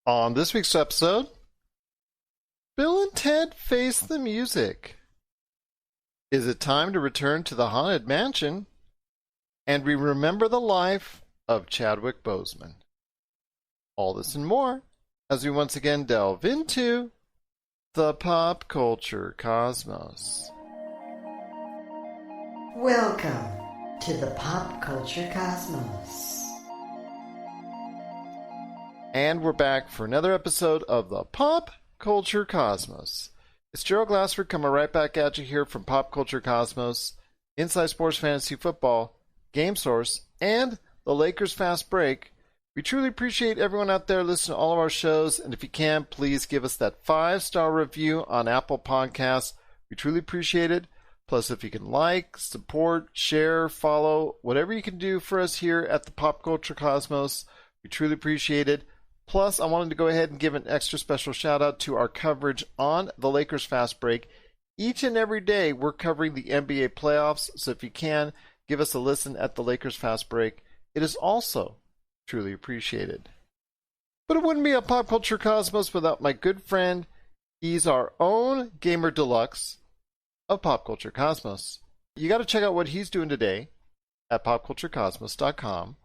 On this week's episode, Bill and Ted Face the Music. Is it time to return to the Haunted Mansion? And we remember the life of Chadwick Boseman. All this and more as we once again delve into the pop culture cosmos. Welcome to the pop culture cosmos. And we're back for another episode of the Pop Culture Cosmos. It's Gerald Glassford coming right back at you here from Pop Culture Cosmos, Inside Sports Fantasy Football, Game Source, and the Lakers Fast Break. We truly appreciate everyone out there listening to all of our shows, and if you can, please give us that 5-star review on Apple Podcasts. We truly appreciate it. Plus, if you can like, support, share, follow, whatever you can do for us here at the Pop Culture Cosmos, we truly appreciate it. Plus, I wanted to go ahead and give an extra special shout out to our coverage on the Lakers Fast Break. Each and every day, we're covering the NBA playoffs, so if you can, give us a listen at the Lakers Fast Break. It is also truly appreciated. But it wouldn't be a Pop Culture Cosmos without my good friend. He's our own Gamer Deluxe of Pop Culture Cosmos. You got to check out what he's doing today at popculturecosmos.com.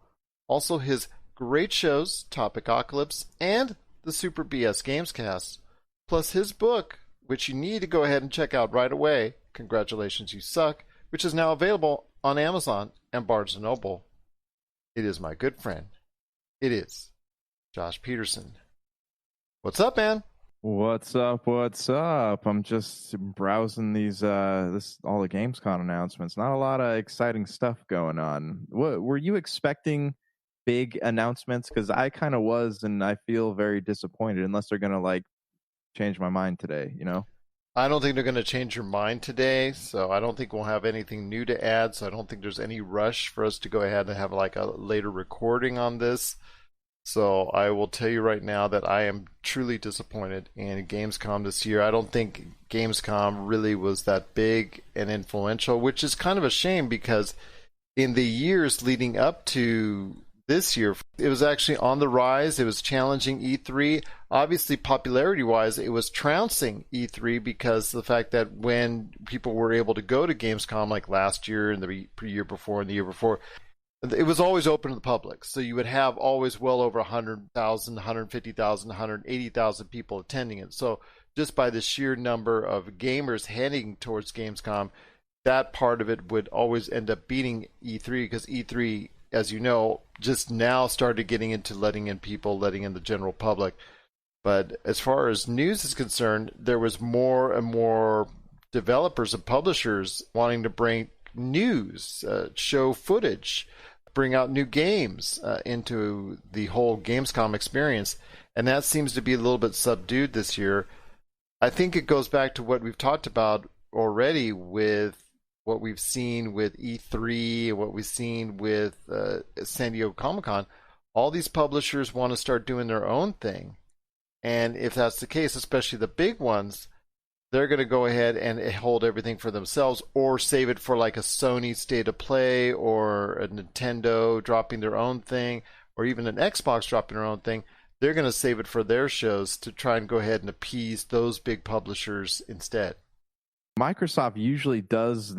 Also, his great shows, Topicocalypse, and the Super BS Gamescast, plus his book, which you need to go ahead and check out right away, Congratulations You Suck, which is now available on Amazon and Barnes & Noble. It is my good friend. It is Josh Peterson. What's up, man? What's up? What's up? I'm just browsing these all the Gamescom announcements. Not a lot of exciting stuff going on. What were you expecting? Big announcements? Because I kind of was, and I feel very disappointed unless they're gonna change my mind today. I don't think they're going to change your mind today, so I don't think we'll have anything new to add. So I don't think there's any rush for us to go ahead and have a later recording on this. So I will tell you right now that I am truly disappointed in Gamescom this year. I don't think Gamescom really was that big and influential, which is kind of a shame because in the years leading up to this year, it was actually on the rise. It was challenging E3. Obviously, popularity-wise, it was trouncing E3 because the fact that when people were able to go to Gamescom like last year and the year before and the year before, it was always open to the public. So you would have always well over 100,000, 150,000, 180,000 people attending it. So just by the sheer number of gamers heading towards Gamescom, that part of it would always end up beating E3 because E3, as you know, just now started getting into letting in people, letting in the general public. But as far as news is concerned, there was more and more developers and publishers wanting to bring news, show footage, bring out new games into the whole Gamescom experience. And that seems to be a little bit subdued this year. I think it goes back to what we've talked about already with what we've seen with E3 and what we've seen with San Diego Comic-Con. All these publishers want to start doing their own thing. And if that's the case, especially the big ones, they're going to go ahead and hold everything for themselves or save it for like a Sony State of Play or a Nintendo dropping their own thing or even an Xbox dropping their own thing. They're going to save it for their shows to try and go ahead and appease those big publishers instead. Microsoft usually does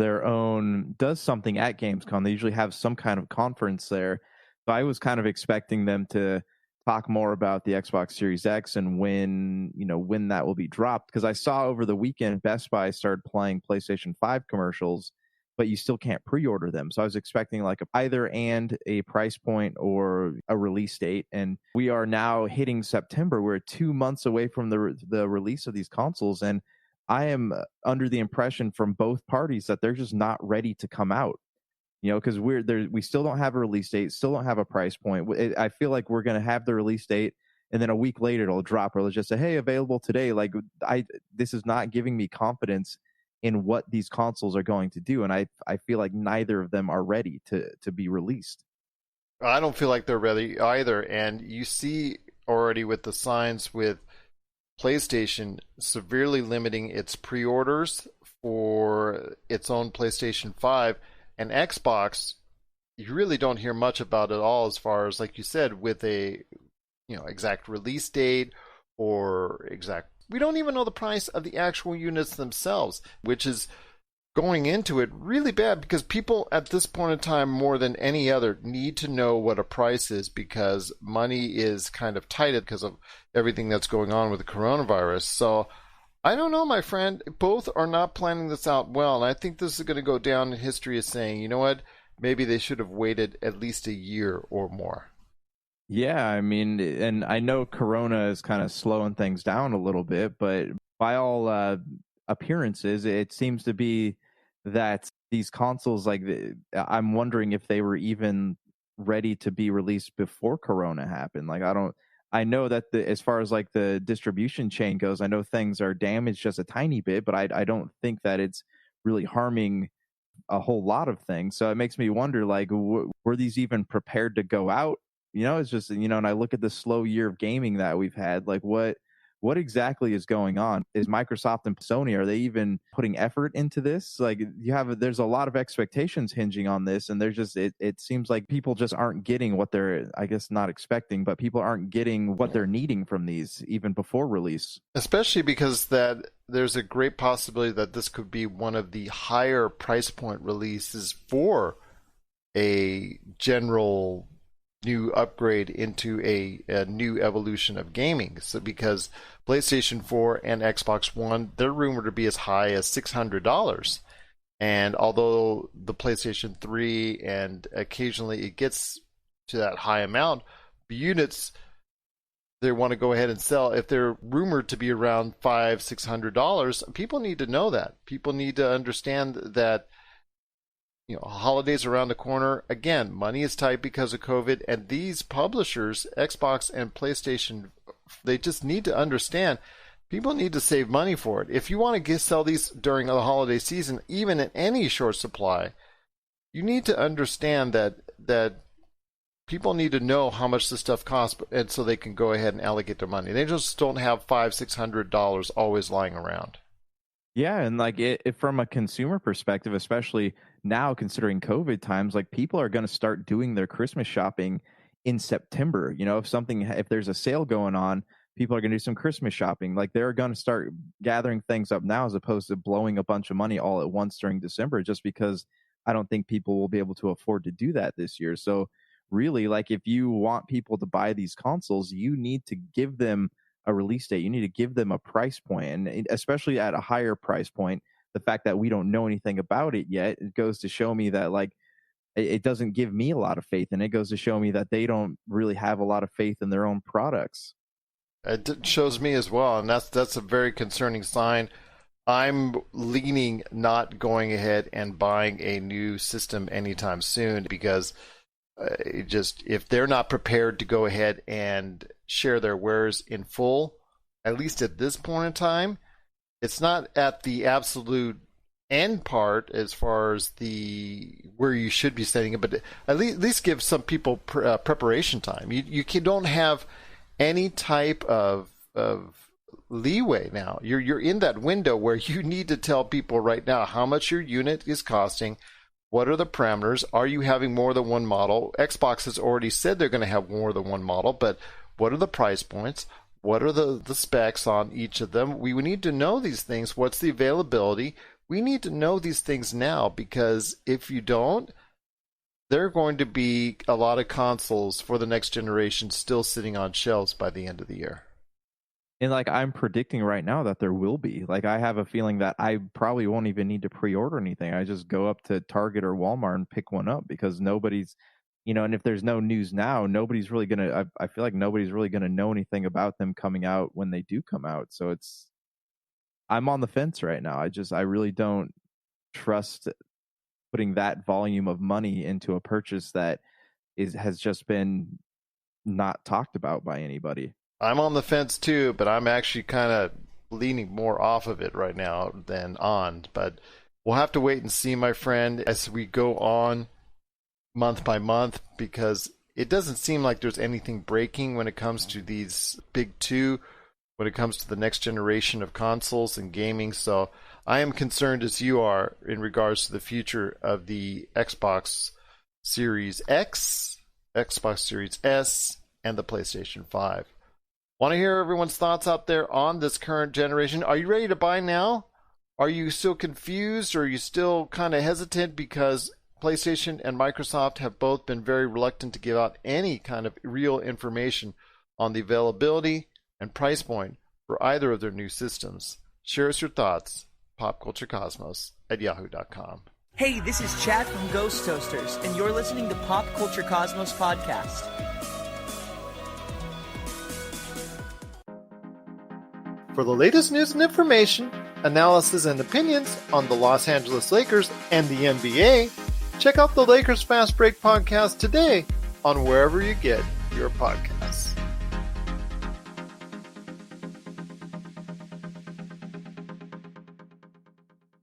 something at Gamescom. They usually have some kind of conference there. So I was kind of expecting them to talk more about the Xbox Series X and when that will be dropped. Because I saw over the weekend Best Buy started playing PlayStation 5 commercials, but you still can't pre-order them. So I was expecting either a price point or a release date. And we are now hitting September. We're 2 months away from the release of these consoles, and I am under the impression from both parties that they're just not ready to come out. Because we still don't have a release date, still don't have a price point. I feel like we're going to have the release date, and then a week later it'll drop, or it'll just say, "Hey, available today." This is not giving me confidence in what these consoles are going to do, and I feel like neither of them are ready to be released. I don't feel like they're ready either, and you see already with the signs with PlayStation severely limiting its pre-orders for its own PlayStation 5, and Xbox, you really don't hear much about it all as far as, like you said, with a exact release date or exact. We don't even know the price of the actual units themselves, which is going into it really bad because people at this point in time, more than any other, need to know what a price is because money is kind of tight because of everything that's going on with the coronavirus. So I don't know, my friend. Both are not planning this out well, and I think this is going to go down in history as saying, you know what, maybe they should have waited at least a year or more. Yeah, I mean, and I know Corona is kind of slowing things down a little bit, but by all appearances, it seems to be that these consoles, I'm wondering if they were even ready to be released before Corona happened. I know that as far as like the distribution chain goes, I know things are damaged just a tiny bit, but I don't think that it's really harming a whole lot of things. So it makes me wonder, were these even prepared to go out? It's just, and I look at the slow year of gaming that we've had, what exactly is going on? Is Microsoft and Sony, are they even putting effort into this? There's a lot of expectations hinging on this, and there's just, it seems like people just aren't getting what they're, I guess not expecting, but people aren't getting what they're needing from these even before release. Especially because that there's a great possibility that this could be one of the higher price point releases for a general new upgrade into a new evolution of gaming. So because PlayStation 4 and Xbox One, they're rumored to be as high as $600. And although the PlayStation 3 and occasionally it gets to that high amount, the units they want to go ahead and sell, if they're rumored to be around $500-$600, people need to know that. People need to understand that holidays around the corner. Again, money is tight because of COVID, and these publishers, Xbox and PlayStation, they just need to understand people need to save money for it. If you want to sell these during the holiday season, even in any short supply, you need to understand that people need to know how much this stuff costs, and so they can go ahead and allocate their money. They just don't have $500-$600 always lying around. Yeah, and from a consumer perspective, especially now considering COVID times, people are going to start doing their Christmas shopping in September. If there's a sale going on, people are going to do some Christmas shopping. They're going to start gathering things up now as opposed to blowing a bunch of money all at once during December, just because I don't think people will be able to afford to do that this year. So really, if you want people to buy these consoles, you need to give them a release date. You need to give them a price point, and especially at a higher price point, the fact that we don't know anything about it yet, it goes to show me that it doesn't give me a lot of faith, and it goes to show me that they don't really have a lot of faith in their own products. It shows me as well, and that's a very concerning sign. I'm leaning not going ahead and buying a new system anytime soon because if they're not prepared to go ahead and share their wares in full, at least at this point in time, it's not at the absolute end part as far as where you should be setting it, but at least give some people preparation time. You don't have any type of leeway now. You're in that window where you need to tell people right now how much your unit is costing. What are the parameters? Are you having more than one model? Xbox has already said they're going to have more than one model, but what are the price points? What are the specs on each of them? We need to know these things. What's the availability? We need to know these things now, because if you don't, there are going to be a lot of consoles for the next generation still sitting on shelves by the end of the year. And I'm predicting right now that there will be. I have a feeling that I probably won't even need to pre-order anything. I just go up to Target or Walmart and pick one up, because nobody's, and if there's no news now, nobody's really going to, I feel like nobody's really going to know anything about them coming out when they do come out. So I'm on the fence right now. I really don't trust putting that volume of money into a purchase that has just been not talked about by anybody. I'm on the fence too, but I'm actually kind of leaning more off of it right now than on. But we'll have to wait and see, my friend, as we go on month by month, because it doesn't seem like there's anything breaking when it comes to these big two, when it comes to the next generation of consoles and gaming. So I am concerned as you are in regards to the future of the Xbox Series X, Xbox Series S, and the PlayStation 5. Want to hear everyone's thoughts out there on this current generation? Are you ready to buy now? Are you still confused, or are you still kind of hesitant because PlayStation and Microsoft have both been very reluctant to give out any kind of real information on the availability and price point for either of their new systems? Share us your thoughts. popculturecosmos@yahoo.com. Hey, this is Chad from Ghost Toasters, and you're listening to Pop Culture Cosmos Podcast. For the latest news and information, analysis and opinions on the Los Angeles Lakers and the NBA, check out the Lakers Fast Break podcast today on wherever you get your podcasts.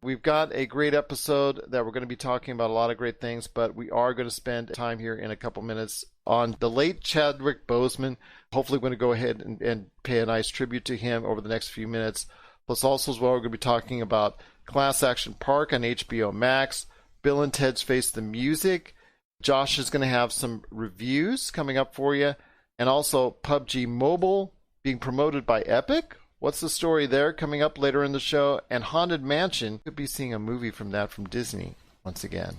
We've got a great episode that we're going to be talking about a lot of great things, but we are going to spend time here in a couple minutes on the late Chadwick Boseman. Hopefully we're going to go ahead and pay a nice tribute to him over the next few minutes. Plus also as well, we're going to be talking about Class Action Park on HBO Max, Bill and Ted's Face the Music. Josh is going to have some reviews coming up for you. And also Pubg Mobile being promoted by Epic. What's the story there coming up later in the show? And Haunted Mansion, could be seeing a movie from that from Disney once again.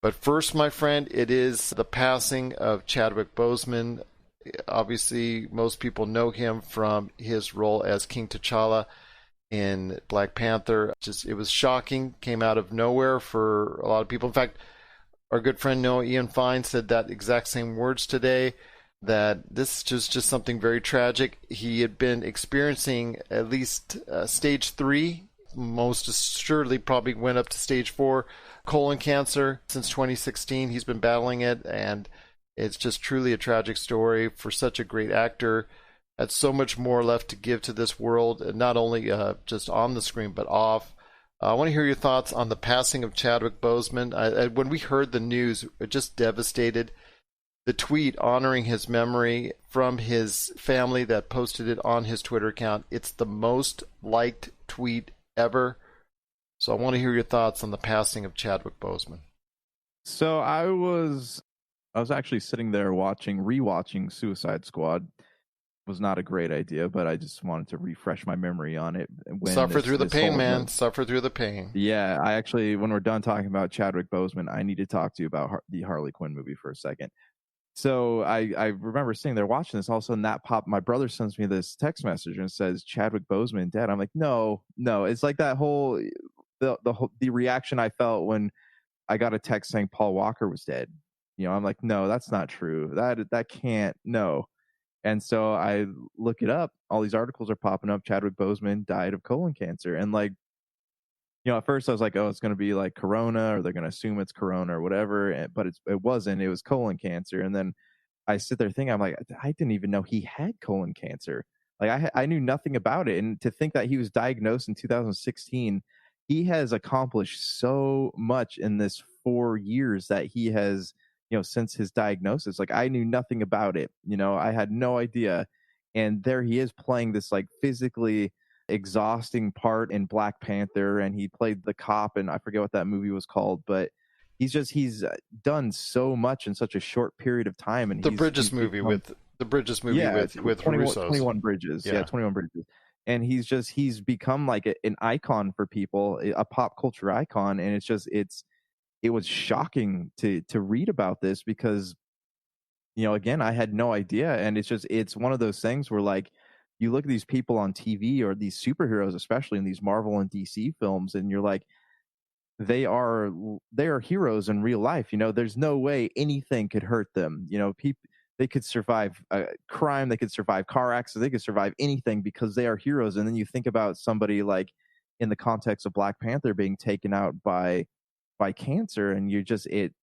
But first, my friend, it is the passing of Chadwick Boseman. Obviously, most people know him from his role as King T'Challa in Black Panther. It was shocking, came out of nowhere for a lot of people. In fact, our good friend Noah Ian Fine said that exact same words today, that this is just something very tragic. He had been experiencing at least stage 3, most assuredly probably went up to stage 4, colon cancer since 2016. He's been battling it, and it's just truly a tragic story for such a great actor. Had so much more left to give to this world, not only just on the screen, but off. I want to hear your thoughts on the passing of Chadwick Boseman. When we heard the news, it just devastated. The tweet honoring his memory from his family that posted it on his Twitter account. It's the most liked tweet ever. So I want to hear your thoughts on the passing of Chadwick Boseman. So I was actually sitting there rewatching Suicide Squad. It was not a great idea, but I just wanted to refresh my memory on it. Suffer through the pain, man. Suffer through the pain. Yeah, I actually, when we're done talking about Chadwick Boseman, I need to talk to you about the Harley Quinn movie for a second. So I remember sitting there watching this. All of a sudden, that popped. My brother sends me this text message and says Chadwick Boseman dead. I'm like, no. It's like that whole the reaction I felt when I got a text saying Paul Walker was dead. I'm like, no, that's not true. That can't. No. And so I look it up. All these articles are popping up. Chadwick Boseman died of colon cancer, and at first I was like, oh, it's going to be like corona, or they're going to assume it's corona or whatever. But it wasn't. It was colon cancer. And then I sit there thinking, I'm like, I didn't even know he had colon cancer. Like I knew nothing about it. And to think that he was diagnosed in 2016, he has accomplished so much in this 4 years that he has, since his diagnosis. Like I knew nothing about it. I had no idea. And there he is playing this like physically exhausting part in Black Panther, and he played the cop, and I forget what that movie was called, but he's done so much in such a short period of time. And the Bridges movie with 21 Bridges. Yeah, 21 Bridges. And he's become like an icon for people, a pop culture icon. And it was shocking to read about this because, again, I had no idea. And it's one of those things where like, you look at these people on TV or these superheroes, especially in these Marvel and DC films, and you're like, they are heroes in real life. There's no way anything could hurt them. They could survive crime, they could survive car accidents, they could survive anything because they are heroes. And then you think about somebody like in the context of Black Panther being taken out by cancer, and you're just it's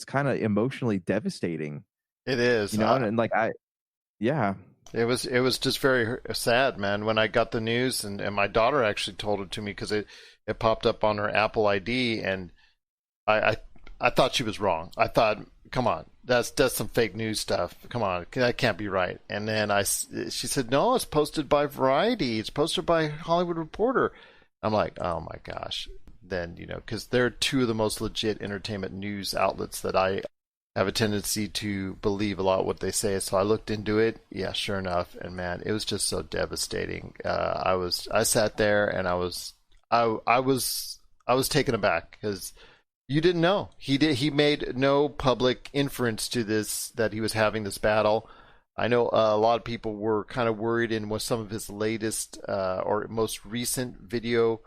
kind of emotionally devistating. It is, and like yeah. It was just very sad, man, when I got the news, and my daughter actually told it to me because it popped up on her Apple ID, and I thought she was wrong. I thought, come on, that's some fake news stuff. Come on, that can't be right. And then she said, no, it's posted by Variety. It's posted by Hollywood Reporter. I'm like, oh my gosh. Then, because they're two of the most legit entertainment news outlets that I have a tendency to believe a lot what they say. So I looked into it. Yeah, sure enough, and man, it was just so devastating. I sat there and I was taken aback because you didn't know. He made no public inference to this, that he was having this battle. I know a lot of people were kind of worried in with some of his latest or most recent video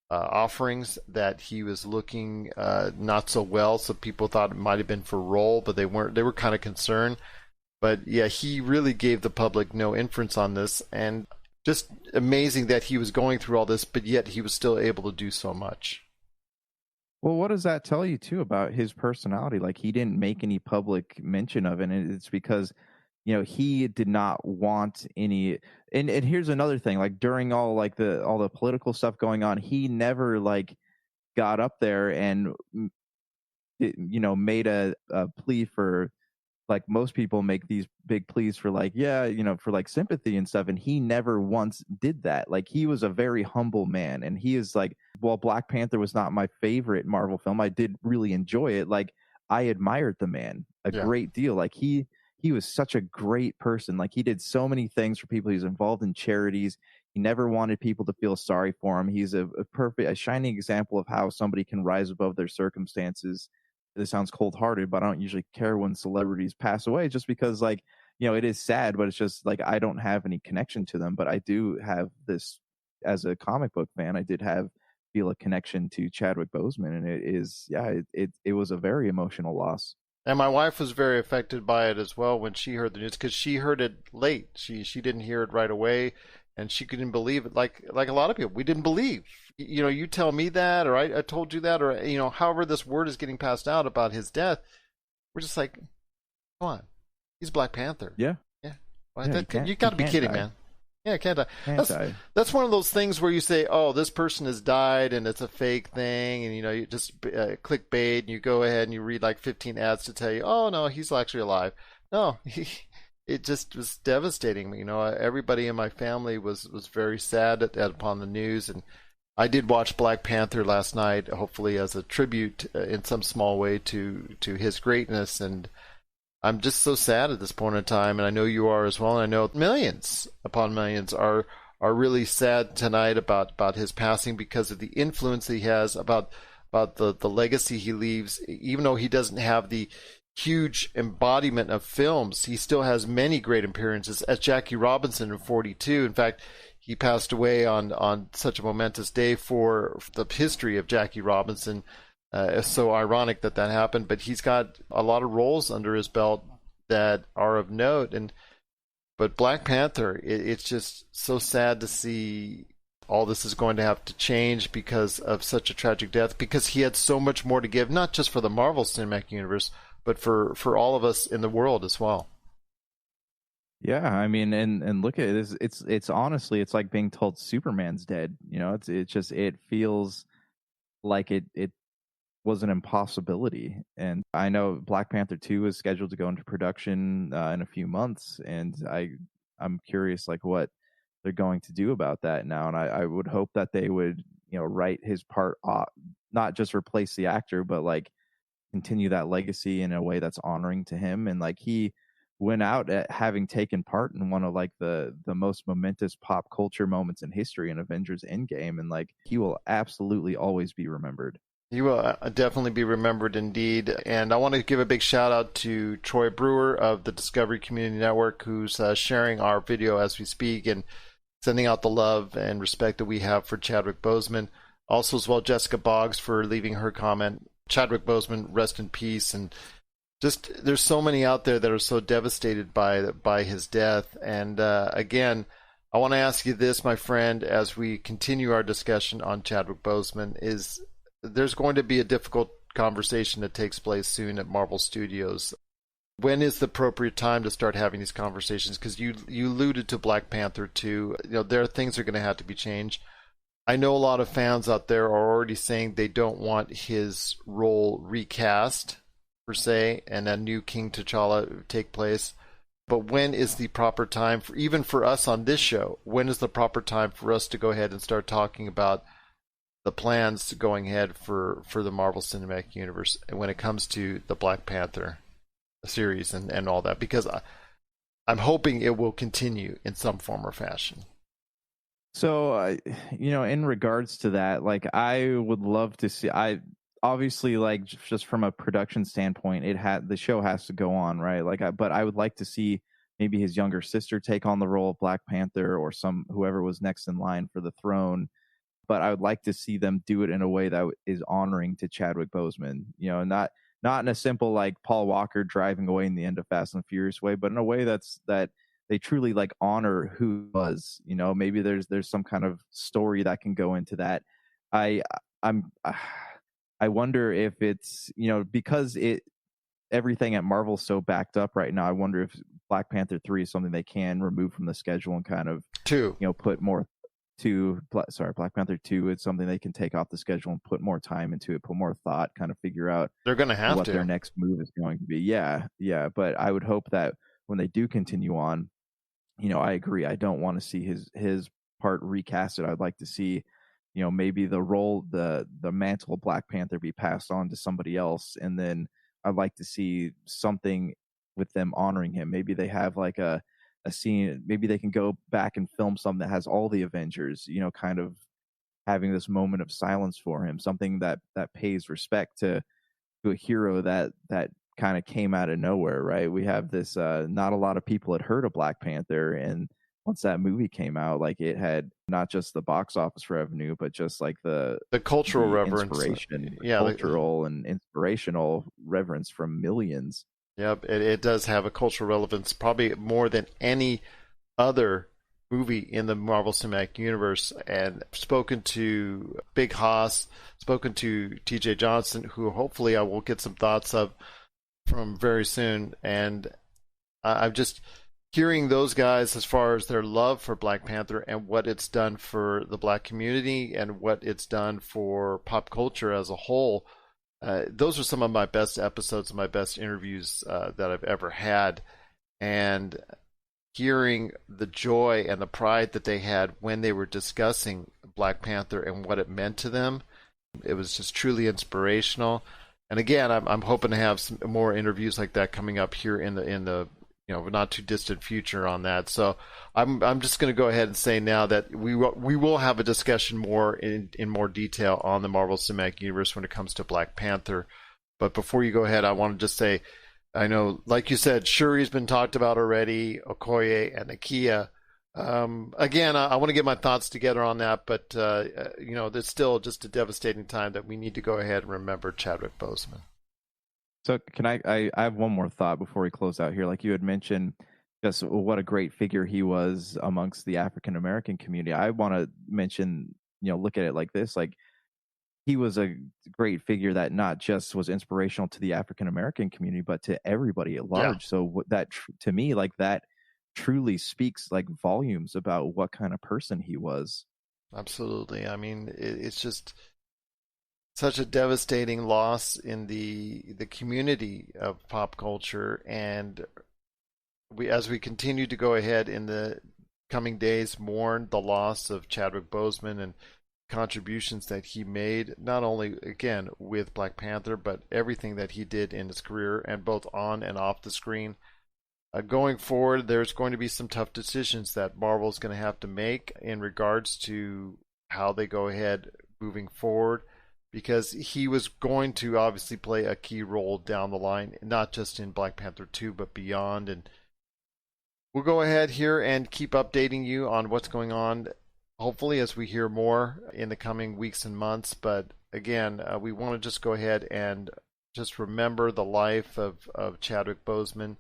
offerings that he was looking not so well. So people thought it might have been for role, but they weren't. They were kind of concerned. But yeah, he really gave the public no inference on this, and just amazing that he was going through all this, but yet he was still able to do so much. Well, what does that tell you too about his personality? Like, he didn't make any public mention of it, and it's because, you know, he did not want any. And here's another thing: like, during all the political stuff going on, he never like got up there and, you know, made a plea for, like most people make these big pleas for, like, yeah, you know, for like sympathy and stuff, and he never once did that. Like, he was a very humble man, and he is like, while Black Panther was not my favorite Marvel film, I did really enjoy it. Like, I admired the man a great deal. Like, he was such a great person. Like, he did so many things for people. He was involved in charities. He never wanted people to feel sorry for him. He's a shining example of how somebody can rise above their circumstances. This sounds cold-hearted, but I don't usually care when celebrities pass away, just because, like, you know, it is sad, but it's just like, I don't have any connection to them. But I do have this, as a comic book fan, I did feel a connection to Chadwick Boseman, and it was a very emotional loss. And my wife was very affected by it as well when she heard the news, because she heard it late. She didn't hear it right away, and she couldn't believe it. Like a lot of people, we didn't believe. You know, you tell me that, or I told you that, or, you know, however this word is getting passed out about his death, we're just like, come on, he's Black Panther. Yeah. Well, you got to be kidding, man. Yeah, can't die. That's one of those things where you say, oh, this person has died and it's a fake thing, and, you know, you just clickbait, and you go ahead and you read like 15 ads to tell you, oh no, he's actually alive. No, it just was devastating. You know, everybody in my family was very sad upon the news, and I did watch Black Panther last night, hopefully as a tribute in some small way to his greatness, and I'm just so sad at this point in time, and I know you are as well, and I know millions upon millions are really sad tonight about his passing, because of the influence he has, about the legacy he leaves. Even though he doesn't have the huge embodiment of films, he still has many great appearances as Jackie Robinson in 42. In fact, he passed away on such a momentous day for the history of Jackie Robinson. It's so ironic that happened, but he's got a lot of roles under his belt that are of note. But Black Panther, it's just so sad to see all this is going to have to change because of such a tragic death, because he had so much more to give, not just for the Marvel Cinematic Universe, but for all of us in the world as well. Yeah, I mean, and look at it. It's honestly, it's like being told Superman's dead. You know, it feels like it was an impossibility. And I know Black Panther 2 is scheduled to go into production in a few months, and I'm curious, like, what they're going to do about that now. And I would hope that they would, you know, write his part off, not just replace the actor, but like continue that legacy in a way that's honoring to him. And like, he went out at having taken part in one of like the most momentous pop culture moments in history in Avengers Endgame, and like, he will absolutely always be remembered. He will definitely be remembered indeed. And I want to give a big shout out to Troy Brewer of the Discovery Community Network, who's sharing our video as we speak and sending out the love and respect that we have for Chadwick Boseman. Also as well, Jessica Boggs for leaving her comment. Chadwick Boseman, rest in peace. And just, there's so many out there that are so devastated by his death. And again, I want to ask you this, my friend, as we continue our discussion on Chadwick Boseman, is there's going to be a difficult conversation that takes place soon at Marvel Studios. When is the appropriate time to start having these conversations? Because you alluded to Black Panther 2. You know, there are things that are going to have to be changed. I know a lot of fans out there are already saying they don't want his role recast, per se, and a new King T'Challa take place. But when is the proper time, even for us on this show, when is the proper time for us to go ahead and start talking about the plans going ahead for the Marvel Cinematic Universe when it comes to the Black Panther? series and all that, because I'm hoping it will continue in some form or fashion. So, in regards to that, like, I would love to see. I obviously, like, just from a production standpoint, the show has to go on, right? Like, but I would like to see maybe his younger sister take on the role of Black Panther, or whoever was next in line for the throne. But I would like to see them do it in a way that is honoring to Chadwick Boseman. Not in a simple, like, Paul Walker driving away in the end of Fast and Furious way, but in a way that they truly, like, honor who he was. Maybe there's some kind of story that can go into that. I wonder if it's, because everything at Marvel's so backed up right now. I wonder if Black Panther 3 is something they can remove from the schedule and kind of put more to Black Panther 2. It's something they can take off the schedule and put more time into it, put more thought, kind of figure out they're going to have what their next move is going to be. Yeah. But I would hope that when they do continue on, I agree. I don't want to see his part recasted. I'd like to see, maybe the role, the mantle of Black Panther be passed on to somebody else, and then I'd like to see something with them honoring him. Maybe they have like a scene. Maybe they can go back and film something that has all the Avengers, kind of having this moment of silence for him, something that pays respect to a hero that kind of came out of nowhere, right? We have this, not a lot of people had heard of Black Panther, and once that movie came out, like, it had not just the box office revenue, but just like the cultural reverence, cultural and inspirational reverence from millions. Yep, it does have a cultural relevance, probably more than any other movie in the Marvel Cinematic Universe. And spoken to Big Haas, spoken to TJ Johnson, who hopefully I will get some thoughts of from very soon. And I'm just hearing those guys as far as their love for Black Panther and what it's done for the Black community and what it's done for pop culture as a whole. Those are some of my best episodes, my best interviews that I've ever had. And hearing the joy and the pride that they had when they were discussing Black Panther and what it meant to them, it was just truly inspirational. And again, I'm hoping to have some more interviews like that coming up here in the not too distant future on that. So I'm just going to go ahead and say now that we will have a discussion more in more detail on the Marvel Cinematic Universe when it comes to Black Panther. But before you go ahead, I want to just say, I know, like you said, Shuri's been talked about already, Okoye and Nakia. Again, I want to get my thoughts together on that, but there's still just a devastating time that we need to go ahead and remember Chadwick Boseman. So can I have one more thought before we close out here. Like you had mentioned, just what a great figure he was amongst the African American community. I want to mention, look at it like this: like, he was a great figure that not just was inspirational to the African American community, but to everybody at large. Yeah. So that, to me, like, that truly speaks like volumes about what kind of person he was. Absolutely. I mean, it's just such a devastating loss in the community of pop culture, and as we continue to go ahead in the coming days, mourn the loss of Chadwick Boseman and contributions that he made, not only again with Black Panther, but everything that he did in his career, and both on and off the screen. Going forward, there's going to be some tough decisions that Marvel's going to have to make in regards to how they go ahead moving forward, because he was going to obviously play a key role down the line, not just in Black Panther 2, but beyond. And we'll go ahead here and keep updating you on what's going on, hopefully, as we hear more in the coming weeks and months. But again, we want to just go ahead and just remember the life of Chadwick Boseman.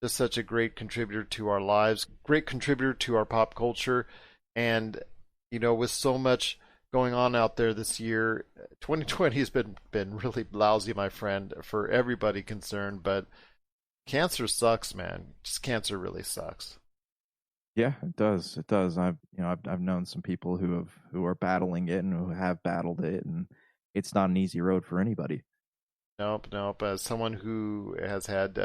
Just such a great contributor to our lives, great contributor to our pop culture. And, with so much going on out there this year, 2020 has been really lousy, my friend, for everybody concerned. But cancer sucks, man. Just cancer really sucks. Yeah, it does. It does. I've known some people who are battling it and who have battled it, and it's not an easy road for anybody. Nope. As someone who has had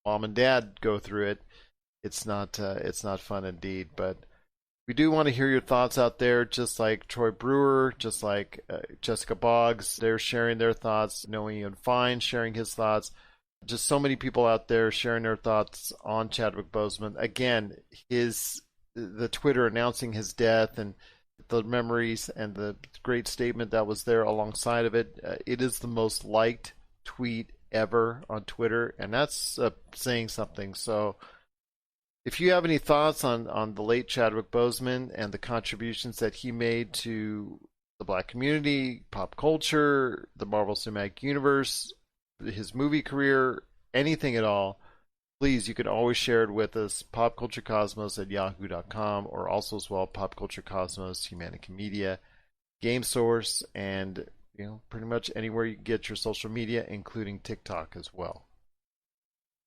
mom and dad go through it, it's not fun indeed. But we do want to hear your thoughts out there, just like Troy Brewer, just like Jessica Boggs. They're sharing their thoughts. Noe Ian Fine sharing his thoughts. just so many people out there sharing their thoughts on Chadwick Boseman. Again, the Twitter announcing his death and the memories and the great statement that was there alongside of it. It is the most liked tweet ever on Twitter, and that's saying something. So if you have any thoughts on the late Chadwick Boseman and the contributions that he made to the Black community, pop culture, the Marvel Cinematic Universe, his movie career, anything at all, please, you can always share it with us, popculturecosmos@yahoo.com, or also as well, Pop Culture Cosmos, Humanica Media, Game Source, and pretty much anywhere you can get your social media, including TikTok as well.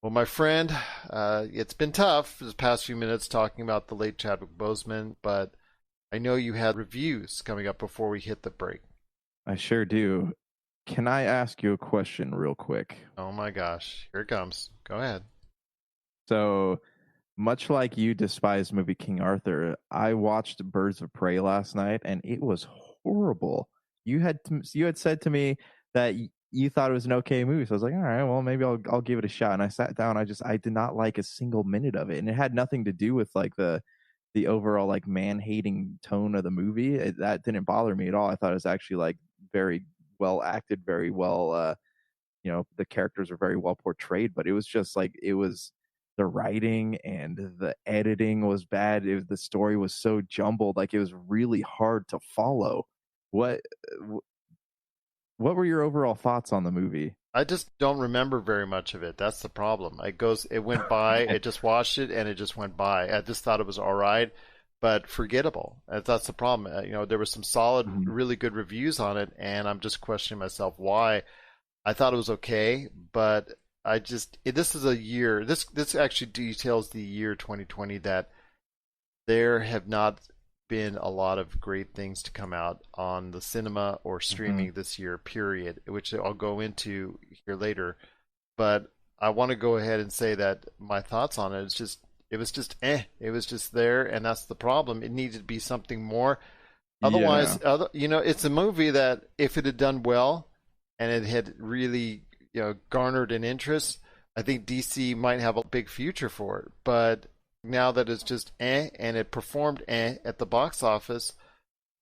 Well, my friend, it's been tough this past few minutes talking about the late Chadwick Boseman, but I know you had reviews coming up before we hit the break. I sure do. Can I ask you a question real quick? Oh my gosh, here it comes. Go ahead. So, much like you despise movie King Arthur, I watched Birds of Prey last night, and it was horrible. You had said to me that you thought it was an okay movie, so I was like, all right, well, maybe I'll give it a shot. And I sat down. I did not like a single minute of it, and it had nothing to do with like the overall like man-hating tone of the movie. That didn't bother me at all. I thought it was actually like very well acted, very well. The characters were very well portrayed, but it was just like the writing and the editing was bad. The story was so jumbled, like it was really hard to follow. What were your overall thoughts on the movie? I just don't remember very much of it. That's the problem. It went by. I just watched it and it just went by. I just thought it was all right, but forgettable. That's the problem. There were some solid, really good reviews on it, and I'm just questioning myself why. I thought it was okay, but this is a year. This actually details the year 2020 that there have not been a lot of great things to come out on the cinema or streaming this year, period, which I'll go into here later. But I want to go ahead and say that my thoughts on it was just it was just there, and that's the problem. It needed to be something more. Otherwise, it's a movie that if it had done well and it had really garnered an interest, I think DC might have a big future for it. But now that it's just and it performed at the box office,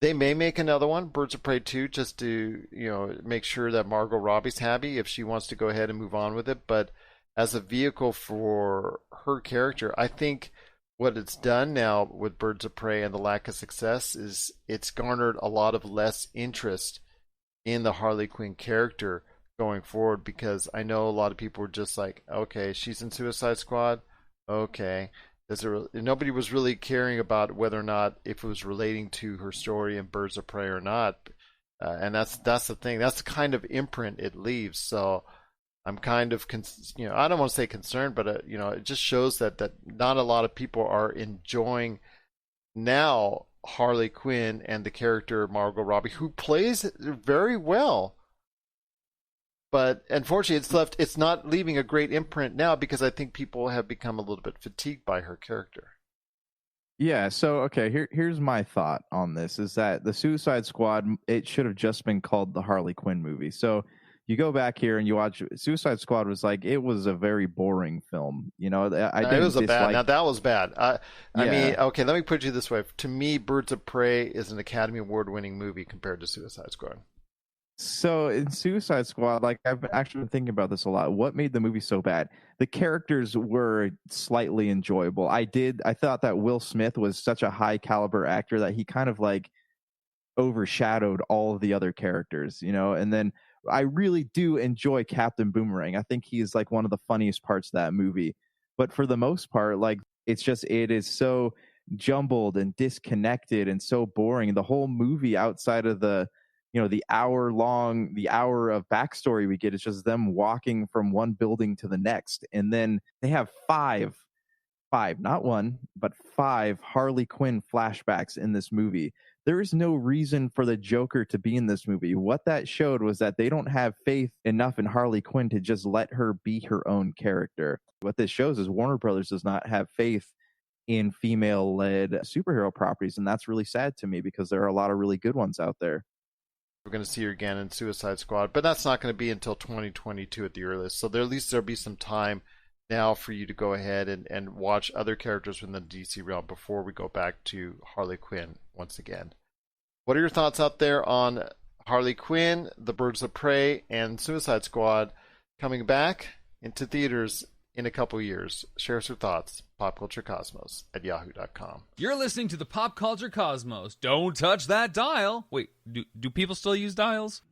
they may make another one, Birds of Prey 2, just to make sure that Margot Robbie's happy if she wants to go ahead and move on with it. But as a vehicle for her character, I think what it's done now with Birds of Prey and the lack of success is it's garnered a lot of less interest in the Harley Quinn character going forward, because I know a lot of people were just like, okay, she's in Suicide Squad, okay. Nobody was really caring about whether or not if it was relating to her story in Birds of Prey or not, and that's the thing. That's the kind of imprint it leaves. So I'm kind of I don't want to say concerned, but it just shows that not a lot of people are enjoying now Harley Quinn and the character Margot Robbie, who plays very well. But unfortunately, it's not leaving a great imprint now, because I think people have become a little bit fatigued by her character. Yeah, so okay, here's my thought on this, is that the Suicide Squad, it should have just been called the Harley Quinn movie. So you go back here and you watch Suicide Squad, it was a very boring film. That was bad. I mean, okay, let me put it this way. To me, Birds of Prey is an Academy Award winning movie compared to Suicide Squad. So in Suicide Squad, I've actually been thinking about this a lot. What made the movie so bad? The characters were slightly enjoyable. I thought that Will Smith was such a high caliber actor that he kind of overshadowed all of the other characters, and then I really do enjoy Captain Boomerang. I think he's one of the funniest parts of that movie. But for the most part, it is so jumbled and disconnected and so boring. The whole movie, outside of the hour of backstory we get, is just them walking from one building to the next. And then they have five, not one, but 5 Harley Quinn flashbacks in this movie. There is no reason for the Joker to be in this movie. What that showed was that they don't have faith enough in Harley Quinn to just let her be her own character. What this shows is Warner Brothers does not have faith in female-led superhero properties, and that's really sad to me, because there are a lot of really good ones out there. we're going to see her again in Suicide Squad, but that's not going to be until 2022 at the earliest. So there, at least there'll be some time now for you to go ahead and watch other characters within the DC realm before we go back to Harley Quinn once again. What are your thoughts out there on Harley Quinn, The Birds of Prey, and Suicide Squad coming back into theaters in a couple years? Share us your thoughts. PopCultureCosmos@yahoo.com. You're listening to the Pop Culture Cosmos. Don't touch that dial. Wait, do people still use dials?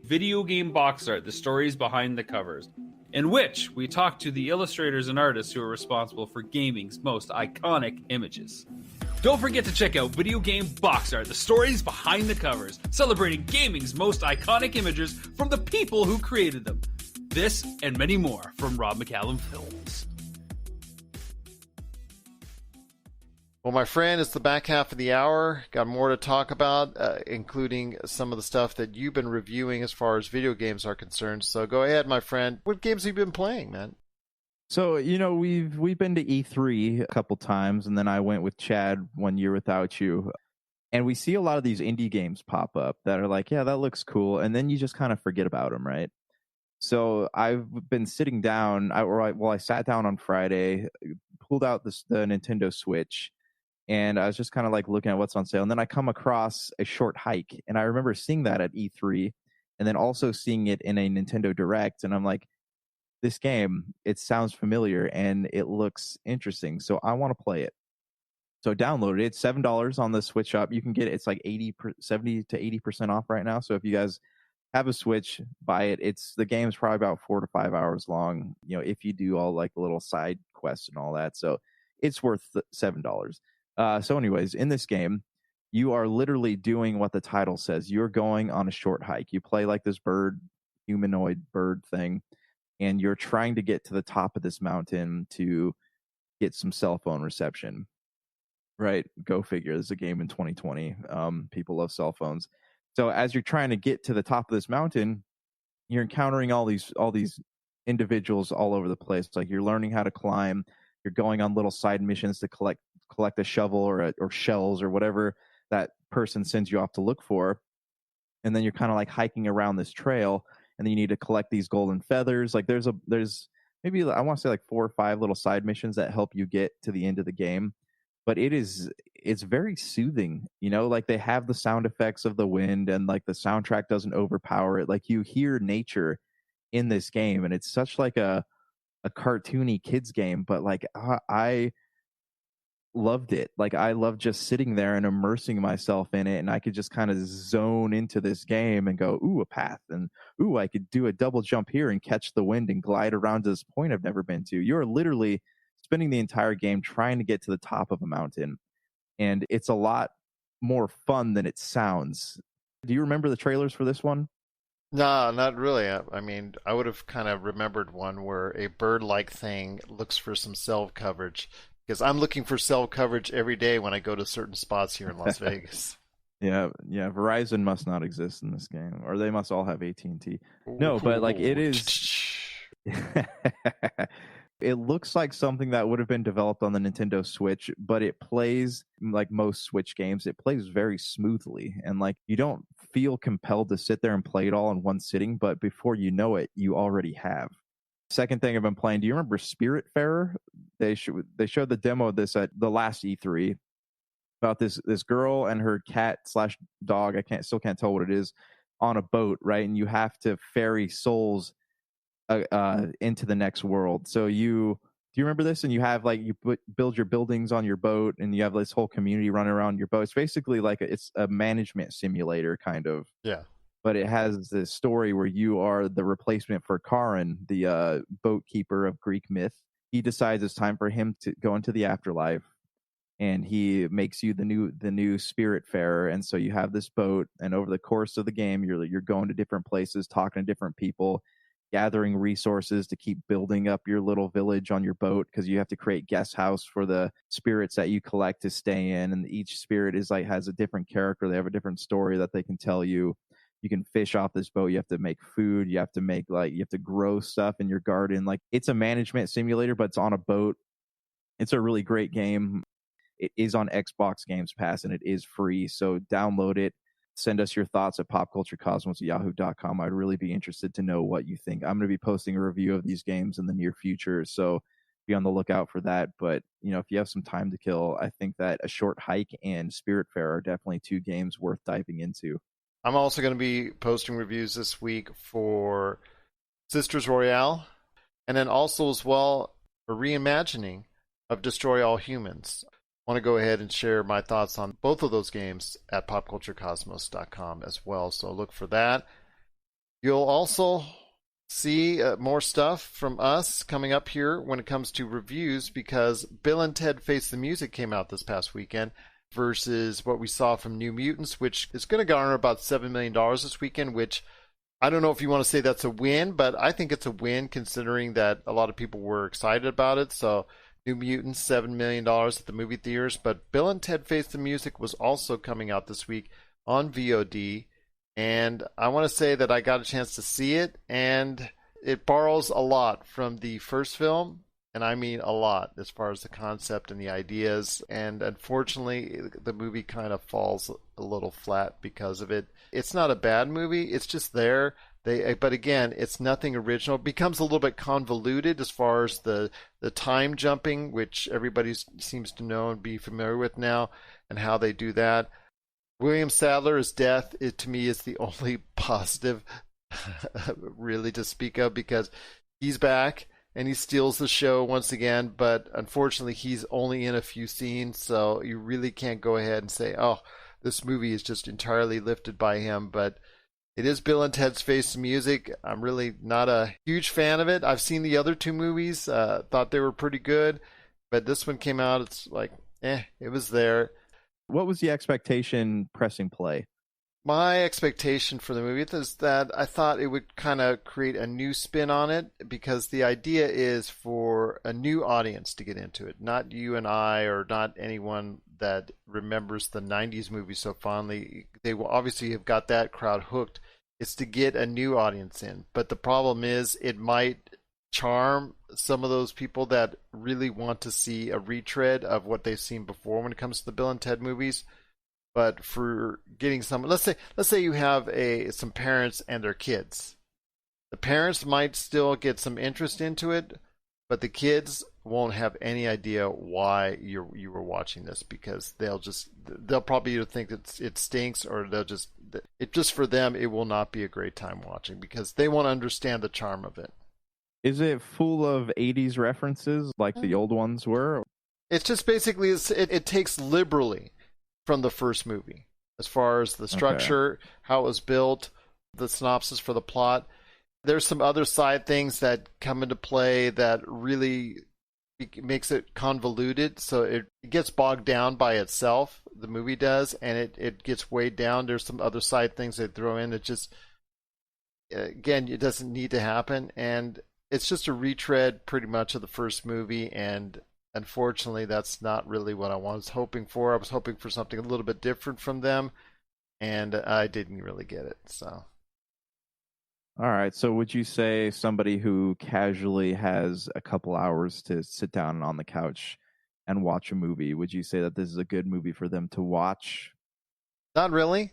Video game box art, the stories behind the covers, in which we talk to the illustrators and artists who are responsible for gaming's most iconic images. Don't forget to check out Video Game Box Art, the stories behind the covers, celebrating gaming's most iconic images from the people who created them. This and many more from Rob McCallum Films. Well, my friend, it's the back half of the hour. Got more to talk about, including some of the stuff that you've been reviewing as far as video games are concerned. So go ahead, my friend. What games have you been playing, man? So, we've been to E3 a couple times, and then I went with Chad one year without you. And we see a lot of these indie games pop up that are like, yeah, that looks cool. And then you just kind of forget about them, right? So I've been sitting down. I sat down on Friday, pulled out the Nintendo Switch, and I was just kind of like looking at what's on sale. And then I come across A Short Hike, and I remember seeing that at E3, and then also seeing it in a Nintendo Direct. And I'm like, this game, it sounds familiar and it looks interesting, so I want to play it. So download it. It's $7 on the Switch Shop. You can get it. It's like 70 to 80% off right now. So if you guys have a Switch, buy it. The game's probably about 4 to 5 hours long, if you do all like the little side quests and all that. So it's worth $7. So anyways, in this game, you are literally doing what the title says. You're going on a short hike. You play like this humanoid bird thing, and you're trying to get to the top of this mountain to get some cell phone reception. Right? Go figure. This is a game in 2020. People love cell phones. So as you're trying to get to the top of this mountain, you're encountering all these individuals all over the place. Like, you're learning how to climb. You're going on little side missions to collect a shovel or shells or whatever that person sends you off to look for. And then you're kind of like hiking around this trail, and then you need to collect these golden feathers. Like, there's maybe, I want to say, like 4 or 5 little side missions that help you get to the end of the game. But it's very soothing, like they have the sound effects of the wind, and like the soundtrack doesn't overpower it. Like, you hear nature in this game, and it's such like a cartoony kids game, but like I loved it. Like, I love just sitting there and immersing myself in it, and I could just kind of zone into this game and go, ooh, a path, and ooh, I could do a double jump here and catch the wind and glide around to this point I've never been to. You're literally spending the entire game trying to get to the top of a mountain, and it's a lot more fun than it sounds. Do you remember the trailers for this one? No, not really. I mean, I would have kind of remembered one where a bird-like thing looks for some cell coverage, because I'm looking for cell coverage every day when I go to certain spots here in Las Vegas. Yeah. Verizon must not exist in this game, or they must all have AT&T. No, but like, it is. It looks like something that would have been developed on the Nintendo Switch, but it plays like most Switch games. It plays very smoothly, and like, you don't feel compelled to sit there and play it all in one sitting, but before you know it, you already have. Second thing I've been playing, do you remember Spiritfarer? They showed the demo of this at the last E3 about this girl and her cat / dog, still can't tell what it is, on a boat, right? And you have to ferry souls into the next world. So do you remember this? And you have like, you build your buildings on your boat, and you have this whole community running around your boat. It's basically like it's a management simulator kind of. Yeah. But it has this story where you are the replacement for Charon, the boat keeper of Greek myth. He decides it's time for him to go into the afterlife, and he makes you the new Spiritfarer. And so you have this boat, and over the course of the game, you're going to different places, talking to different people, gathering resources to keep building up your little village on your boat, because you have to create guest house for the spirits that you collect to stay in. And each spirit has a different character. They have a different story that they can tell you. You can fish off this boat. You have to make food. You have to grow stuff in your garden. Like, it's a management simulator, but it's on a boat. It's a really great game. It is on Xbox Games Pass, and it is free. So download it. send us your thoughts at popculturecosmos@yahoo.com. I'd really be interested to know what you think. I'm going to be posting a review of these games in the near future, so be on the lookout for that. But, if you have some time to kill, I think that A Short Hike and Spiritfarer are definitely two games worth diving into. I'm also going to be posting reviews this week for Sisters Royale, and then also as well a reimagining of Destroy All Humans. I want to go ahead and share my thoughts on both of those games at popculturecosmos.com as well, so look for that. You'll also see more stuff from us coming up here when it comes to reviews, because Bill and Ted Face the Music came out this past weekend versus what we saw from New Mutants, which is going to garner about $7 million this weekend, which I don't know if you want to say that's a win, but I think it's a win considering that a lot of people were excited about it. So New Mutants, $7 million at the movie theaters. But Bill and Ted Face the Music was also coming out this week on VOD. And I want to say that I got a chance to see it, and it borrows a lot from the first film. And I mean a lot as far as the concept and the ideas. And unfortunately, the movie kind of falls a little flat because of it. It's not a bad movie. It's just there. But again, it's nothing original. It becomes a little bit convoluted as far as the time jumping, which everybody seems to know and be familiar with now, and how they do that. William Sadler's death, to me, is the only positive really to speak of, because he's back. And he steals the show once again, but unfortunately he's only in a few scenes, so you really can't go ahead and say, oh, this movie is just entirely lifted by him. But it is Bill and Ted's Face the Music. I'm really not a huge fan of it. I've seen the other two movies, thought they were pretty good, but this one came out, it's like, it was there. What was the expectation pressing play? My expectation for the movie is that I thought it would kind of create a new spin on it, because the idea is for a new audience to get into it. Not you and I, or not anyone that remembers the 90s movies so fondly. They will obviously have got that crowd hooked. It's to get a new audience in. But the problem is it might charm some of those people that really want to see a retread of what they've seen before when it comes to the Bill and Ted movies. But for getting some, let's say you have some parents and their kids. The parents might still get some interest into it, but the kids won't have any idea why you were watching this, because they'll probably either think it stinks, or just for them it will not be a great time watching, because they won't understand the charm of it. Is it full of 80s references like the old ones were? It's just basically it takes liberally from the first movie as far as the structure, how it was built, the synopsis for the plot. There's some other side things that come into play that really makes it convoluted, so it gets bogged down by itself, the movie does, and it gets weighed down. There's some other side things they throw in that just, again, it doesn't need to happen, and it's just a retread pretty much of the first movie, and unfortunately, that's not really what I was hoping for. I was hoping for something a little bit different from them, and I didn't really get it. So, all right. So, would you say somebody who casually has a couple hours to sit down on the couch and watch a movie, would you say that this is a good movie for them to watch? Not really,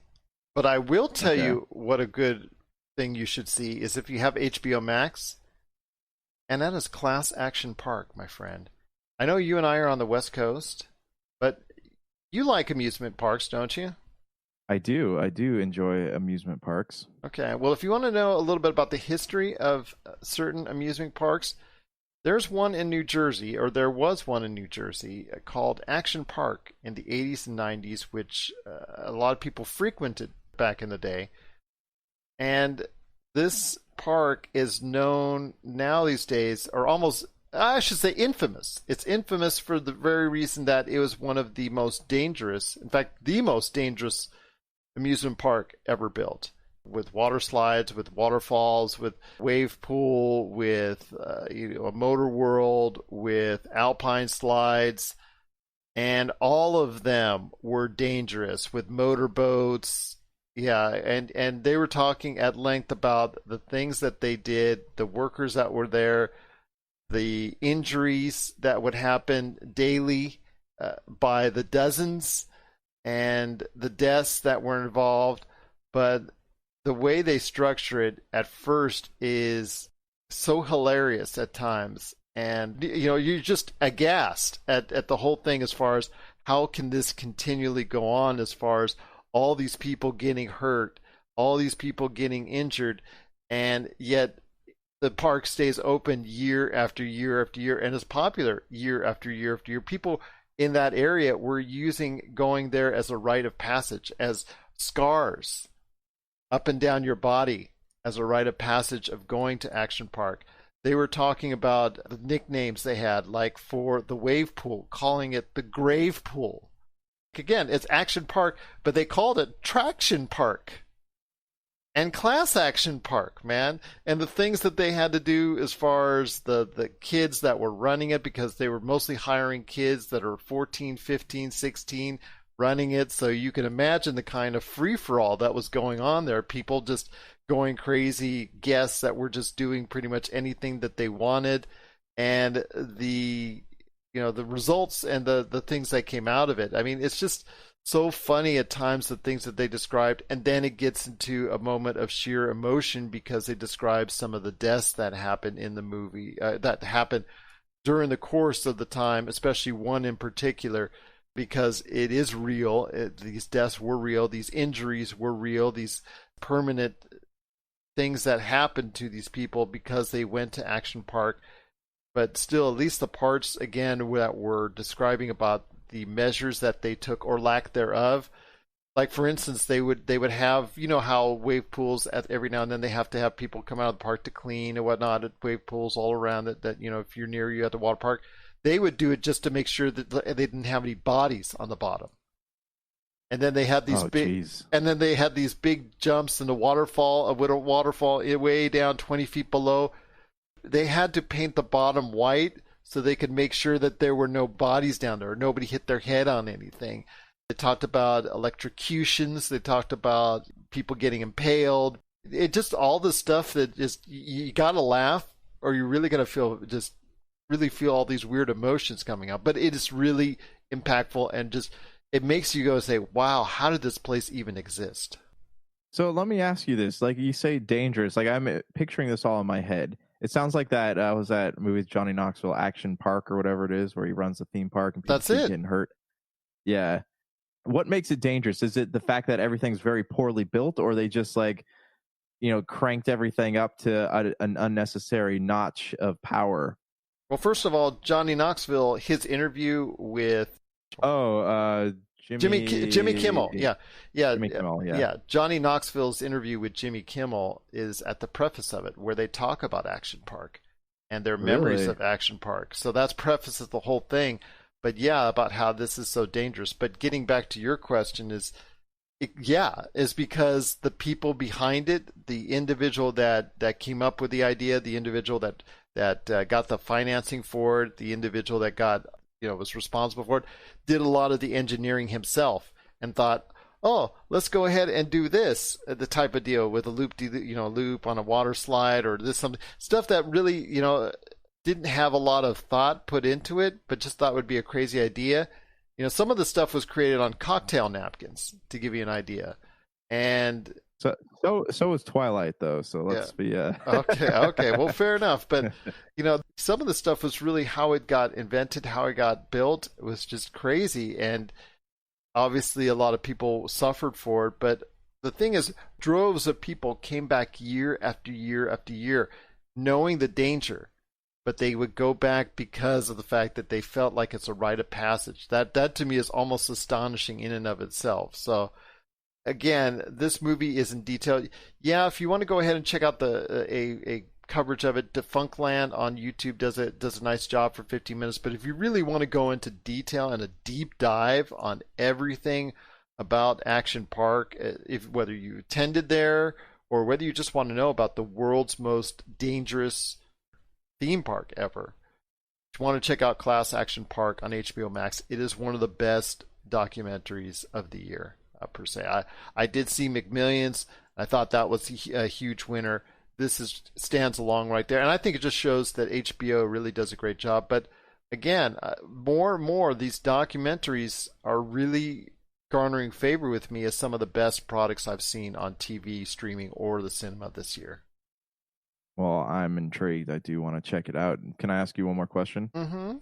but I will tell you what a good thing you should see is if you have HBO Max, and that is Class Action Park, my friend. I know you and I are on the West Coast, but you like amusement parks, don't you? I do. I do enjoy amusement parks. Okay. Well, if you want to know a little bit about the history of certain amusement parks, there's one in New Jersey, or there was one in New Jersey, called Action Park in the 80s and 90s, which a lot of people frequented back in the day. And this park is known now these days, or almost, I should say, infamous. It's infamous for the very reason that it was one of the most dangerous, in fact, the most dangerous amusement park ever built. With water slides, with waterfalls, with wave pool, with a motor world, with alpine slides, and all of them were dangerous, with motorboats. Yeah, and they were talking at length about the things that they did, the workers that were there, the injuries that would happen daily by the dozens, and the deaths that were involved. but the way they structure it at first is so hilarious at times. And, you're just aghast at the whole thing as far as how can this continually go on, as far as all these people getting hurt, all these people getting injured, and yet the park stays open year after year after year and is popular year after year after year. People in that area were going there as a rite of passage, as scars up and down your body, as a rite of passage of going to Action Park. They were talking about the nicknames they had, like for the wave pool, calling it the grave pool. Again, it's Action Park, but they called it Traction Park and Class Action Park, man. And the things that they had to do as far as the kids that were running it, because they were mostly hiring kids that are 14, 15, 16 running it. So you can imagine the kind of free-for-all that was going on there. People just going crazy, guests that were just doing pretty much anything that they wanted. And the results and the things that came out of it. I mean, it's just so funny at times, the things that they described, and then it gets into a moment of sheer emotion because they describe some of the deaths that happened in the movie, that happened during the course of the time, especially one in particular, because it is real. These deaths were real. These injuries were real. These permanent things that happened to these people because they went to Action Park. But still, at least the parts, again, that were describing about the measures that they took or lack thereof. Like, for instance, they would have, how wave pools every now and then they have to have people come out of the park to clean and whatnot at wave pools all around that if you're near you at the water park, they would do it just to make sure that they didn't have any bodies on the bottom. And then they had these big jumps in the waterfall, way down 20 feet below. They had to paint the bottom white so they could make sure that there were no bodies down there, nobody hit their head on anything. They talked about electrocutions. They talked about people getting impaled. It just all the stuff that just, you got to laugh or you're really going to really feel all these weird emotions coming up. But it is really impactful and just, it makes you go say, wow, how did this place even exist? So let me ask you this. Like you say dangerous, like I'm picturing this all in my head. It sounds like that was that movie with Johnny Knoxville, Action Park or whatever it is, where he runs the theme park and people keep getting hurt. Yeah. What makes it dangerous? Is it the fact that everything's very poorly built, or they just cranked everything up to an unnecessary notch of power? Well, first of all, Johnny Knoxville, his interview with Jimmy Kimmel. Yeah. Jimmy Kimmel, yeah. Johnny Knoxville's interview with Jimmy Kimmel is at the preface of it, where they talk about Action Park and their memories of Action Park. So that's prefaces the whole thing. But yeah, about how this is so dangerous. But getting back to your question is because the people behind it, the individual that came up with the idea, the individual that got the financing for it, the individual that got was responsible for it, did a lot of the engineering himself and thought, oh, let's go ahead and do this, the type of deal with a loop on a water slide or this something stuff that really didn't have a lot of thought put into it, but just thought would be a crazy idea. Some of the stuff was created on cocktail napkins, to give you an idea. And so was Twilight, though. So let's be okay. Well, fair enough. But some of the stuff was really how it got invented, how it got built. It was just crazy, and obviously a lot of people suffered for it. But the thing is, droves of people came back year after year after year, knowing the danger. But they would go back because of the fact that they felt like it's a rite of passage. That to me is almost astonishing in and of itself. So again, this movie is in detail. Yeah, if you want to go ahead and check out a coverage of it, Defunctland on YouTube does a nice job for 15 minutes. But if you really want to go into detail and a deep dive on everything about Action Park, whether you attended there or whether you just want to know about the world's most dangerous theme park ever, if you want to check out Class Action Park on HBO Max, it is one of the best documentaries of the year, per se. I did see McMillions. I thought that was a huge winner. This stands along right there, and I think it just shows that HBO really does a great job. But again, more and more these documentaries are really garnering favor with me as some of the best products I've seen on TV, streaming, or the cinema this year. Well, I'm intrigued. I do want to check it out. Can I ask you one more question? Mm-hmm.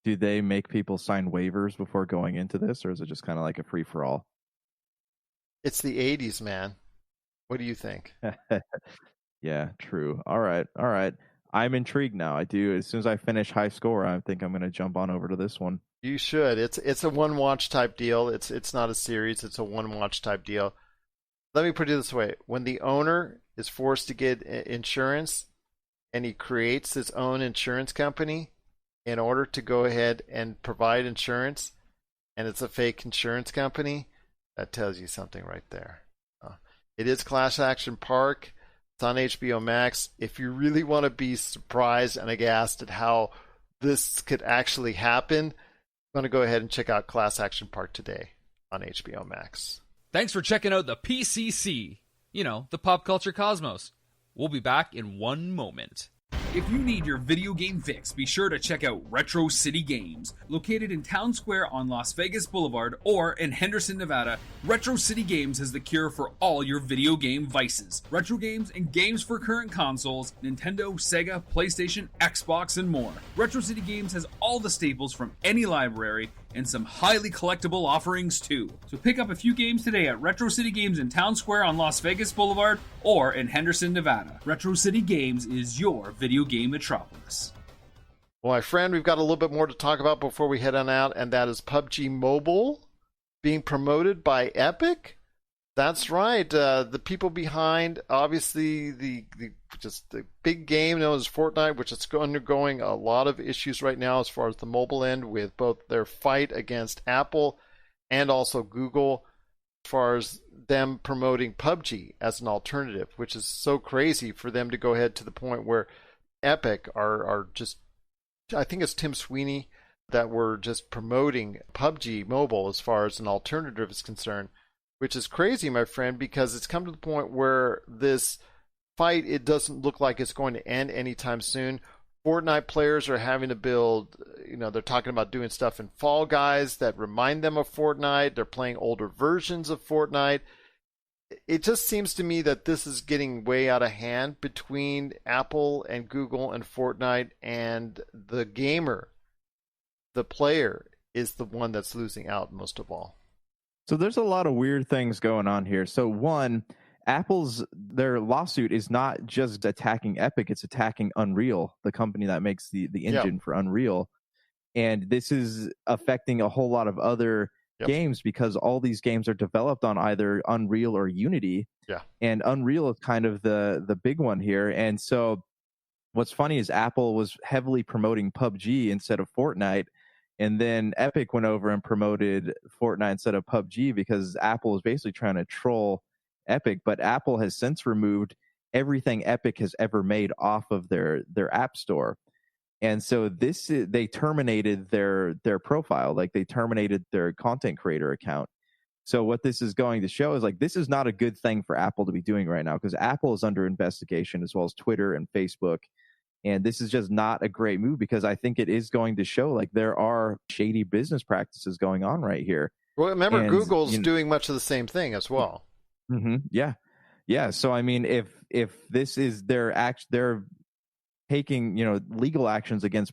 Do they make people sign waivers before going into this, or is it just kind of like a free-for-all? It's the 80s, man. What do you think? Yeah, true. All right. I'm intrigued now. I do. As soon as I finish High Score, I think I'm going to jump on over to this one. You should. It's a one watch type deal. It's not a series. It's a one watch type deal. Let me put it this way: when the owner is forced to get insurance, and he creates his own insurance company in order to go ahead and provide insurance, and it's a fake insurance company, that tells you something right there. It is Class Action Park. It's on HBO Max. If you really want to be surprised and aghast at how this could actually happen, I'm going to go ahead and check out Class Action Park today on HBO Max. Thanks for checking out the PCC, the Pop Culture Cosmos. We'll be back in one moment. If you need your video game fix, be sure to check out Retro City Games. Located in Town Square on Las Vegas Boulevard or in Henderson, Nevada, Retro City Games has the cure for all your video game vices. Retro games and games for current consoles, Nintendo, Sega, PlayStation, Xbox, and more. Retro City Games has all the staples from any library and some highly collectible offerings too. So pick up a few games today at Retro City Games in Town Square on Las Vegas Boulevard or in Henderson, Nevada. Retro City Games is your video game metropolis. Well, my friend, we've got a little bit more to talk about before we head on out, and that is PUBG Mobile being promoted by Epic. That's right. The people behind, obviously, the big game known as Fortnite, which is undergoing a lot of issues right now as far as the mobile end, with both their fight against Apple and also Google, as far as them promoting PUBG as an alternative, which is so crazy for them to go ahead to the point where Epic are just, I think it's Tim Sweeney, that were just promoting PUBG Mobile as far as an alternative is concerned, which is crazy, my friend, because it's come to the point where this fight, it doesn't look like it's going to end anytime soon. Fortnite players are having to build, they're talking about doing stuff in Fall Guys that remind them of Fortnite. They're playing older versions of Fortnite. It just seems to me that this is getting way out of hand between Apple and Google and Fortnite, and the gamer, the player, is the one that's losing out most of all. So there's a lot of weird things going on here. So one, their lawsuit is not just attacking Epic, it's attacking Unreal, the company that makes the engine for Unreal. And this is affecting a whole lot of other games, because all these games are developed on either Unreal or Unity. Yeah. And Unreal is kind of the big one here. And so what's funny is Apple was heavily promoting PUBG instead of Fortnite. And then Epic went over and promoted Fortnite instead of PUBG, because Apple was basically trying to troll Epic. But Apple has since removed everything Epic has ever made off of their app store. And so they terminated their profile, like they terminated their content creator account. So what this is going to show is, like, this is not a good thing for Apple to be doing right now, because Apple is under investigation, as well as Twitter and Facebook. And this is just not a great move, because I think it is going to show, like, there are shady business practices going on right here. Well, remember, Google's doing much of the same thing as well. Mm-hmm, yeah. So I mean, if this is they're taking legal actions against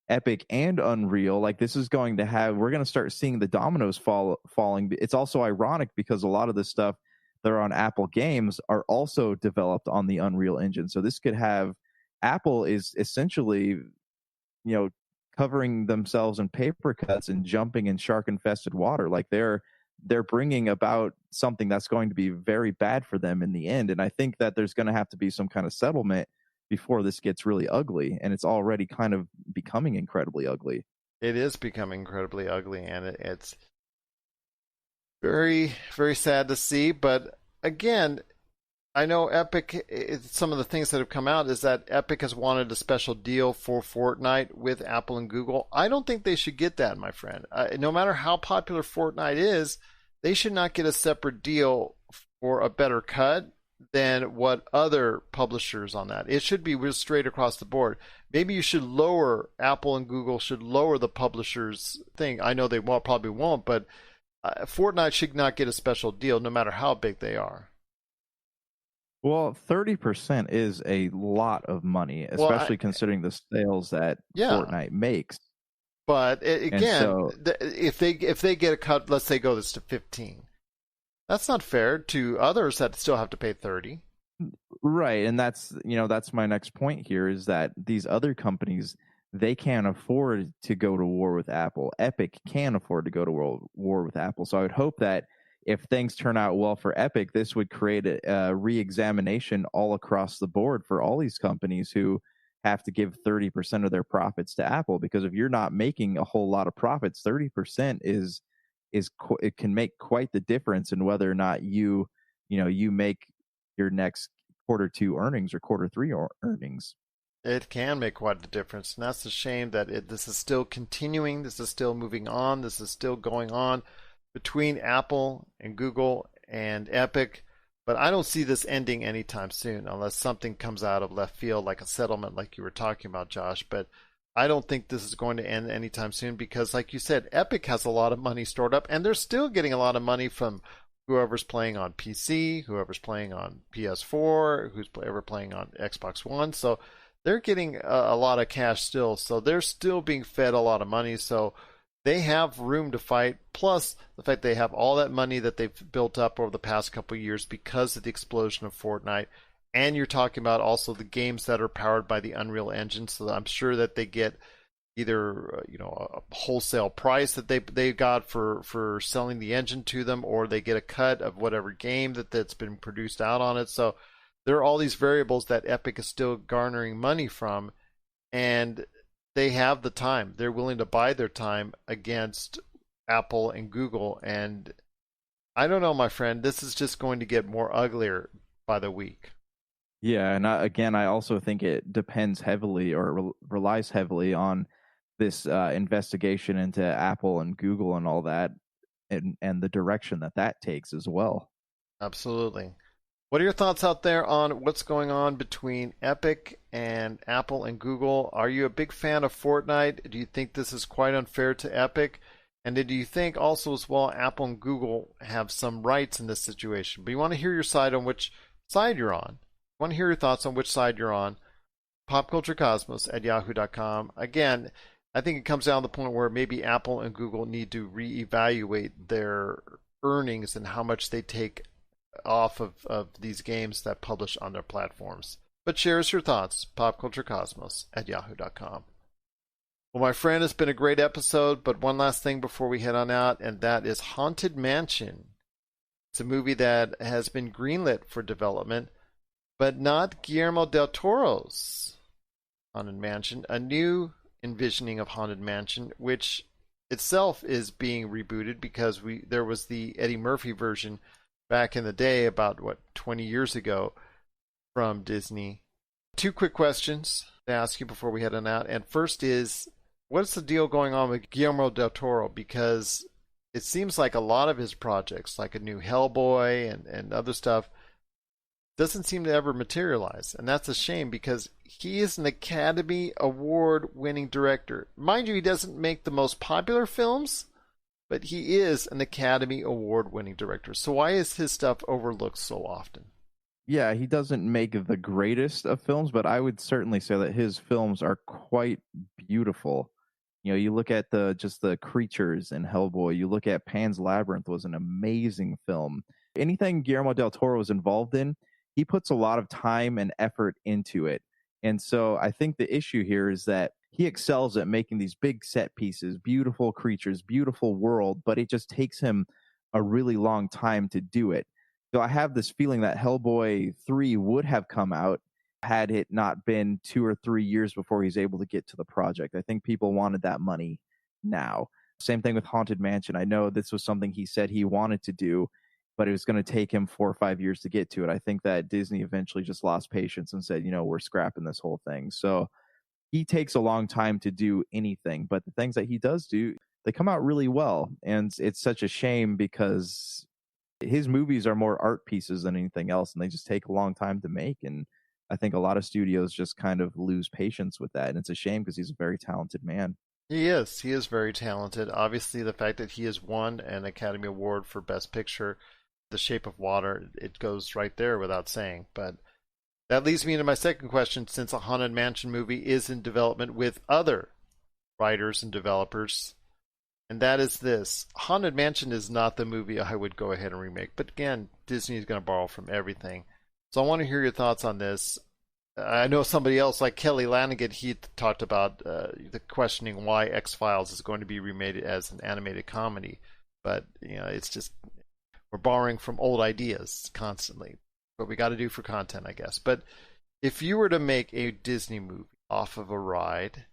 Epic and Unreal, like, this is going to we're going to start seeing the dominoes falling. It's also ironic because a lot of the stuff that are on Apple games are also developed on the Unreal Engine. So this could have Apple is essentially, covering themselves in paper cuts and jumping in shark-infested water. Like, they're bringing about something that's going to be very bad for them in the end. And I think that there's going to have to be some kind of settlement before this gets really ugly. And it's already kind of becoming incredibly ugly. It is becoming incredibly ugly, and it's very, very sad to see. But again, I know Epic, some of the things that have come out is that Epic has wanted a special deal for Fortnite with Apple and Google. I don't think they should get that, my friend. No matter how popular Fortnite is, they should not get a separate deal for a better cut than what other publishers on that. It should be straight across the board. Maybe you should lower, Apple and Google should lower the publishers thing. I know they probably won't, but Fortnite should not get a special deal no matter how big they are. Well, 30% is a lot of money, especially considering the sales that Fortnite makes. But again, so, if they get a cut, let's say go this to 15, that's not fair to others that still have to pay 30. Right, and that's my next point here is that these other companies, they can't afford to go to war with Apple. Epic can afford to go to war with Apple. So I would hope that if things turn out well for Epic, this would create a re-examination all across the board for all these companies who have to give 30% of their profits to Apple. Because if you're not making a whole lot of profits, 30% it can make quite the difference in whether or not you make your next quarter 2 earnings or quarter 3 earnings. It can make quite a difference, and that's a shame that this is still continuing. This is still moving on. This is still going on between Apple and Google and Epic, but I don't see this ending anytime soon unless something comes out of left field like a settlement like you were talking about, Josh. But I don't think this is going to end anytime soon because, like you said, Epic has a lot of money stored up, and they're still getting a lot of money from whoever's playing on PC, whoever's playing on PS4, who's ever playing on Xbox One. So they're getting a lot of cash still. So they're still being fed a lot of money. So they have room to fight, plus the fact they have all that money that they've built up over the past couple of years because of the explosion of Fortnite. And you're talking about also the games that are powered by the Unreal Engine, so I'm sure that they get either a wholesale price that they got for selling the engine to them, or they get a cut of whatever game that's been produced out on it. So there are all these variables that Epic is still garnering money from, and they have the time. They're willing to buy their time against Apple and Google. And I don't know, my friend, this is just going to get more uglier by the week. Yeah, and I also think it depends heavily or relies heavily on this investigation into Apple and Google and all that, and the direction that takes as well. Absolutely. What are your thoughts out there on what's going on between Epic and Apple and Google? Are you a big fan of Fortnite? Do you think this is quite unfair to Epic? And do you think also as well Apple and Google have some rights in this situation? But you want to hear your side on which side you're on. I want to hear your thoughts on which side you're on. popculturecosmos@yahoo.com. Again, I think it comes down to the point where maybe Apple and Google need to reevaluate their earnings and how much they take off of these games that publish on their platforms. But share us your thoughts, popculturecosmos@yahoo.com. Well, my friend, it's been a great episode, but one last thing before we head on out, and that is Haunted Mansion. It's a movie that has been greenlit for development, but not Guillermo del Toro's Haunted Mansion, a new envisioning of Haunted Mansion, which itself is being rebooted because there was the Eddie Murphy version back in the day, about 20 years ago, from Disney. 2 quick questions to ask you before we head on out. And first is, what's the deal going on with Guillermo del Toro? Because it seems like a lot of his projects, like a new Hellboy and other stuff, doesn't seem to ever materialize. And that's a shame because he is an Academy Award-winning director. Mind you, he doesn't make the most popular films, but he is an Academy Award-winning director. So why is his stuff overlooked so often? Yeah, he doesn't make the greatest of films, but I would certainly say that his films are quite beautiful. You look at the creatures in Hellboy. You look at Pan's Labyrinth was an amazing film. Anything Guillermo del Toro is involved in, he puts a lot of time and effort into it. And so I think the issue here is that he excels at making these big set pieces, beautiful creatures, beautiful world, but it just takes him a really long time to do it. So I have this feeling that Hellboy 3 would have come out had it not been 2 or 3 years before he's able to get to the project. I think people wanted that money now. Same thing with Haunted Mansion. I know this was something he said he wanted to do, but it was going to take him 4 or 5 years to get to it. I think that Disney eventually just lost patience and said, we're scrapping this whole thing. So he takes a long time to do anything, but the things that he does do, they come out really well. And it's such a shame because his movies are more art pieces than anything else, and they just take a long time to make. And I think a lot of studios just kind of lose patience with that. And it's a shame because he's a very talented man. He is. He is very talented. Obviously, the fact that he has won an Academy Award for Best Picture, The Shape of Water, it goes right there without saying. But that leads me into my second question, since a Haunted Mansion movie is in development with other writers and developers, and that is this. Haunted Mansion is not the movie I would go ahead and remake, but again, Disney is going to borrow from everything. So I want to hear your thoughts on this. I know somebody else like Kelly Lanigan, he talked about the questioning why X-Files is going to be remade as an animated comedy. But, it's just, we're borrowing from old ideas constantly. What we got to do for content, I guess. But if you were to make a Disney movie off of a ride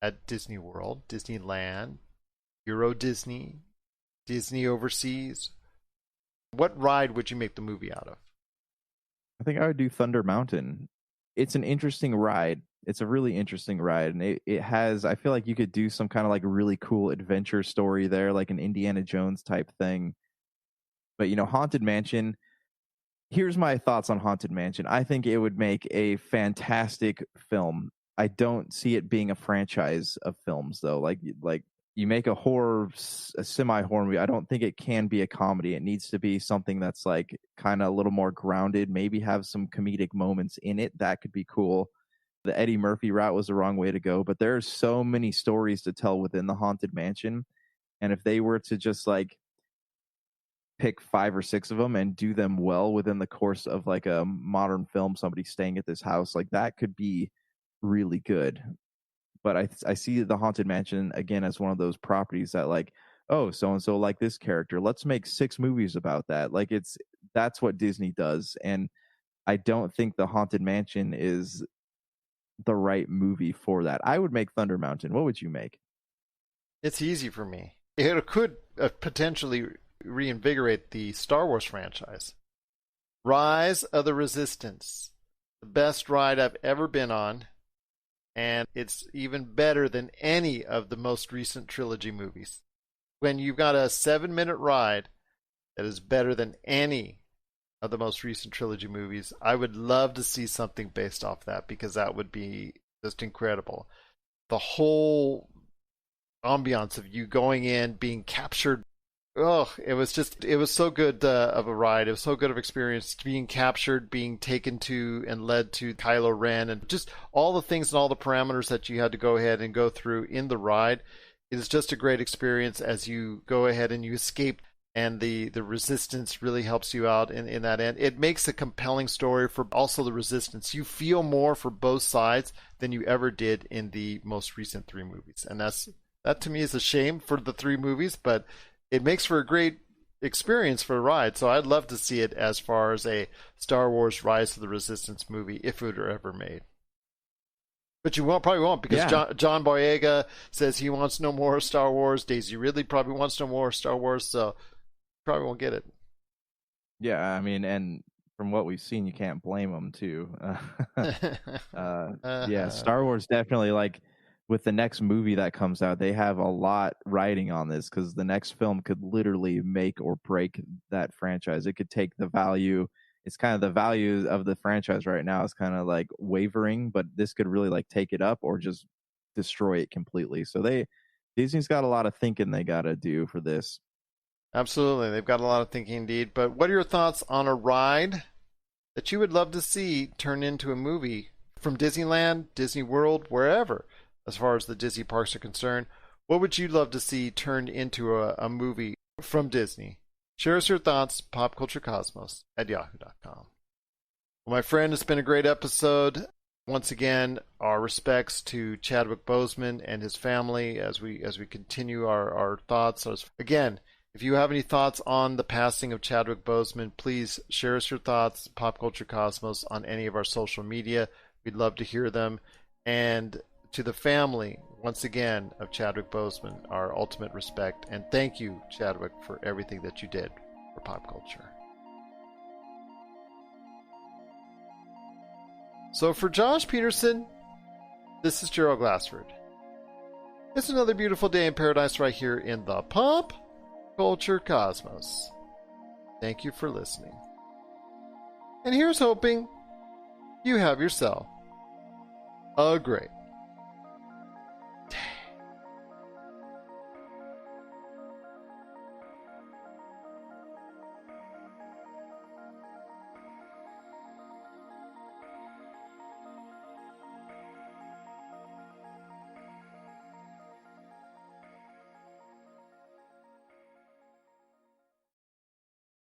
at Disney World, Disneyland, Euro Disney, Disney Overseas, what ride would you make the movie out of? I think I would do Thunder Mountain. It's an interesting ride. It's a really interesting ride. And it has, I feel like you could do some kind of like really cool adventure story there, like an Indiana Jones type thing. But, Haunted Mansion, here's my thoughts on Haunted Mansion. I think it would make a fantastic film. I don't see it being a franchise of films, though. Like you make a semi-horror movie. I don't think it can be a comedy. It needs to be something that's like kind of a little more grounded, maybe have some comedic moments in it. That could be cool. The Eddie Murphy route was the wrong way to go, but there's so many stories to tell within the Haunted Mansion. And if they were to just like pick 5 or 6 of them and do them well within the course of like a modern film, somebody staying at this house, like that could be really good. But I see the Haunted Mansion again as one of those properties that like, oh, so and so like this character, let's make 6 movies about that. Like that's what Disney does, and I don't think the Haunted Mansion is the right movie for that. I would make Thunder Mountain. What would you make? It's easy for me. It could potentially reinvigorate the Star Wars franchise. Rise of the Resistance, the best ride I've ever been on. And it's even better than any of the most recent trilogy movies. When you've got a 7-minute ride that is better than any of the most recent trilogy movies, I would love to see something based off that, because that would be just incredible. The whole ambiance of you going in, being captured. Oh, it was so good of a ride. It was so good of experience, being captured, being taken to and led to Kylo Ren, and just all the things and all the parameters that you had to go ahead and go through in the ride. It is just a great experience as you go ahead and you escape, and the resistance really helps you out in that end. It makes a compelling story for also the resistance. You feel more for both sides than you ever did in the most recent 3 movies. And that to me is a shame for the 3 movies, but it makes for a great experience for a ride. So I'd love to see it as far as a Star Wars Rise of the Resistance movie, if it were ever made. But you probably won't, because John Boyega says he wants no more Star Wars. Daisy Ridley probably wants no more Star Wars, so probably won't get it. Yeah, I mean, and from what we've seen, you can't blame them too. Yeah, Star Wars definitely, like, with the next movie that comes out, they have a lot riding on this, because the next film could literally make or break that franchise. It could take the value. It's kind of the value of the franchise right now is kind of like wavering, but this could really like take it up or just destroy it completely. So Disney's got a lot of thinking they got to do for this. Absolutely. They've got a lot of thinking indeed. But what are your thoughts on a ride that you would love to see turn into a movie from Disneyland, Disney World, wherever, as far as the Disney parks are concerned? What would you love to see turned into a movie from Disney? Share us your thoughts, popculturecosmos@yahoo.com. Well, my friend, it's been a great episode. Once again, our respects to Chadwick Boseman and his family as we continue our thoughts. Again, if you have any thoughts on the passing of Chadwick Boseman, please share us your thoughts, Pop Culture Cosmos, on any of our social media. We'd love to hear them. And to the family, once again, of Chadwick Boseman, our ultimate respect. And thank you, Chadwick, for everything that you did for pop culture. So for Josh Peterson, this is Gerald Glassford. It's another beautiful day in paradise right here in the Pop Culture Cosmos. Thank you for listening. And here's hoping you have yourself a great